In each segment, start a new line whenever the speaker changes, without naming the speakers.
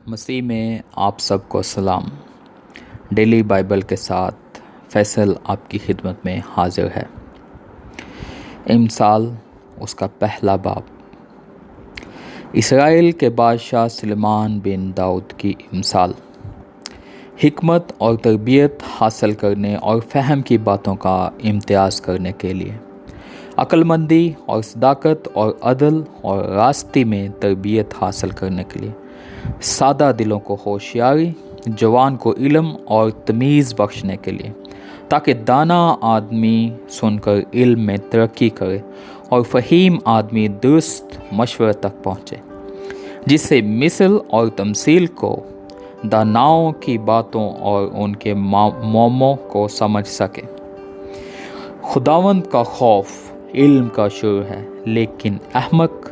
मसीह में आप सबको सलाम। डेली बाइबल के साथ फैसल आपकी खिदमत में हाजिर है। इमसाल उसका पहला बाब। इसराइल के बादशाह सुलेमान बिन दाऊद की इमसाल। हिकमत और तरबियत हासिल करने और फ़हम की बातों का इम्तियाज़ करने के लिए, अक्लमंदी और सदाकत और अदल और रास्ते में तरबियत हासिल करने के लिए, सादा दिलों को होशियारी, जवान को इल्म और तमीज़ बख्शने के लिए, ताकि दाना आदमी सुनकर इल्म में तरक्की करे और फ़हीम आदमी दुरुस्त मशवरे तक पहुँचे, जिससे मिसल और तमसील को, दानाओं की बातों और उनके मौमों को समझ सके। खुदावंद का खौफ इल्म का शुरू है, लेकिन अहमक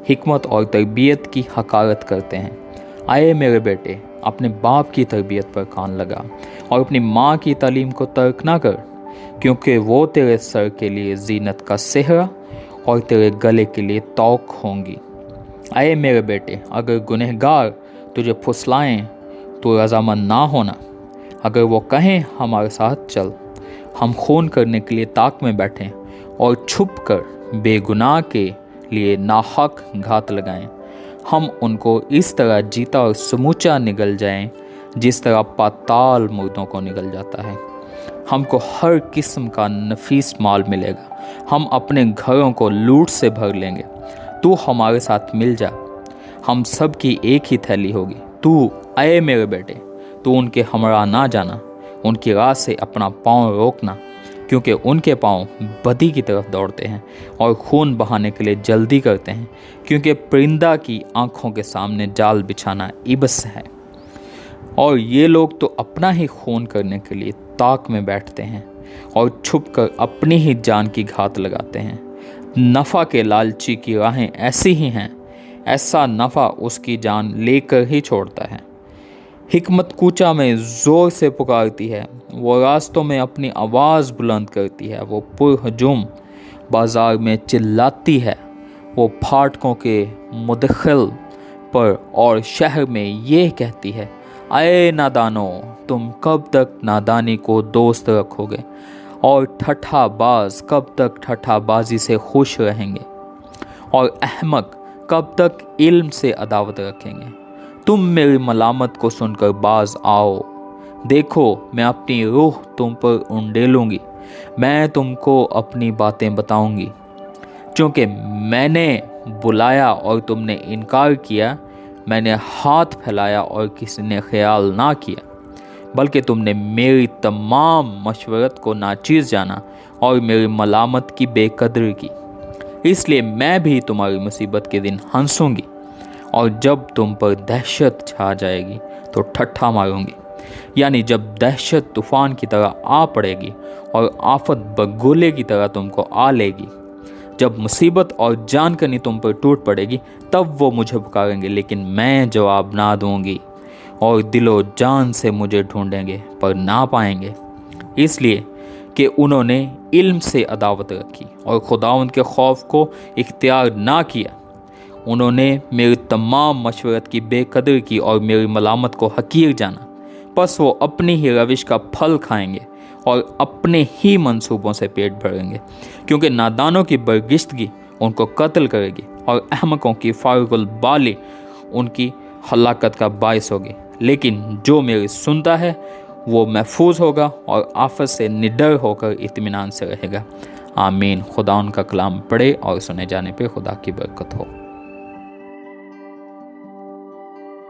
हिकमत और तरबियत की हकारत करते हैं। आए मेरे बेटे, अपने बाप की तरबियत पर कान लगा और अपनी माँ की तालीम को तर्क ना कर, क्योंकि वो तेरे सर के लिए जीनत का सेहरा और तेरे गले के लिए तौक होंगी। आए मेरे बेटे, अगर गुनहगार तुझे फुसलाएं तो रजामंद ना होना। अगर वो कहें हमारे साथ चल, हम खून करने के लिए ताक में बैठें और छुप कर बेगुनाह के लिए नाहक घात लगाएं, हम उनको इस तरह जीता और समूचा निगल जाएं जिस तरह पाताल मुर्दों को निगल जाता है। हमको हर किस्म का नफीस माल मिलेगा, हम अपने घरों को लूट से भर लेंगे। तू हमारे साथ मिल जा, हम सब की एक ही थैली होगी। तू आए मेरे बेटे, तू उनके हमरा ना जाना, उनकी राह से अपना पाँव रोकना, क्योंकि उनके पाँव बदी की तरफ दौड़ते हैं और खून बहाने के लिए जल्दी करते हैं, क्योंकि परिंदा की आंखों के सामने जाल बिछाना इबस है। और ये लोग तो अपना ही खून करने के लिए ताक में बैठते हैं और छुपकर अपनी ही जान की घात लगाते हैं। नफ़ा के लालची की राहें ऐसी ही हैं, ऐसा नफ़ा उसकी जान लेकर ही छोड़ता है। हिकमत कूचा में ज़ोर से पुकारती है, वो रास्तों में अपनी आवाज़ बुलंद करती है, वो पुरहजूम बाज़ार में चिल्लाती है, वो फाटकों के मुदखिल पर और शहर में ये कहती है, आए नादानो, तुम कब तक नादानी को दोस्त रखोगे और ठट्ठाबाज कब तक ठट्ठाबाजी से खुश रहेंगे, और अहमक कब तक इल्म से अदावत रखेंगे। तुम मेरी मलामत को सुनकर बाज आओ, देखो मैं अपनी रूह तुम पर उंडेलूंगी, मैं तुमको अपनी बातें बताऊंगी। क्योंकि मैंने बुलाया और तुमने इनकार किया, मैंने हाथ फैलाया और किसी ने ख्याल ना किया, बल्कि तुमने मेरी तमाम मशवरत को नाचीज़ जाना और मेरी मलामत की बेकदरी की। इसलिए मैं भी तुम्हारी मुसीबत के दिन हंसूंगी, और जब तुम पर दहशत छा जाएगी तो ठट्ठा मारूंगी। यानी जब दहशत तूफ़ान की तरह आ पड़ेगी और आफत बगोले की तरह तुमको आ लेगी, जब मुसीबत और जानकनी तुम पर टूट पड़ेगी, तब वो मुझे पुकारेंगे लेकिन मैं जवाब ना दूंगी, और दिलो जान से मुझे ढूंढेंगे पर ना पाएंगे, इसलिए कि उन्होंने इल्म से अदावत रखी और खुदावंद के खौफ को इख्तियार ना किया। उन्होंने मेरी तमाम मशवरत की बेकदर की और मेरी मलामत को हकीर जाना। बस वो अपनी ही रविश का फल खाएंगे और अपने ही मंसूबों से पेट भरेंगे, क्योंकि नादानों की बरगिश्तगी उनको कत्ल करेगी और अहमकों की फारुकुल बाली उनकी हलाकत का बायस होगी। लेकिन जो मेरी सुनता है वो महफूज होगा और आफत से निडर होकर इत्मीनान से रहेगा। आमीन। खुदा उनका कलाम पढ़े और सुने जाने पे खुदा की बरकत हो।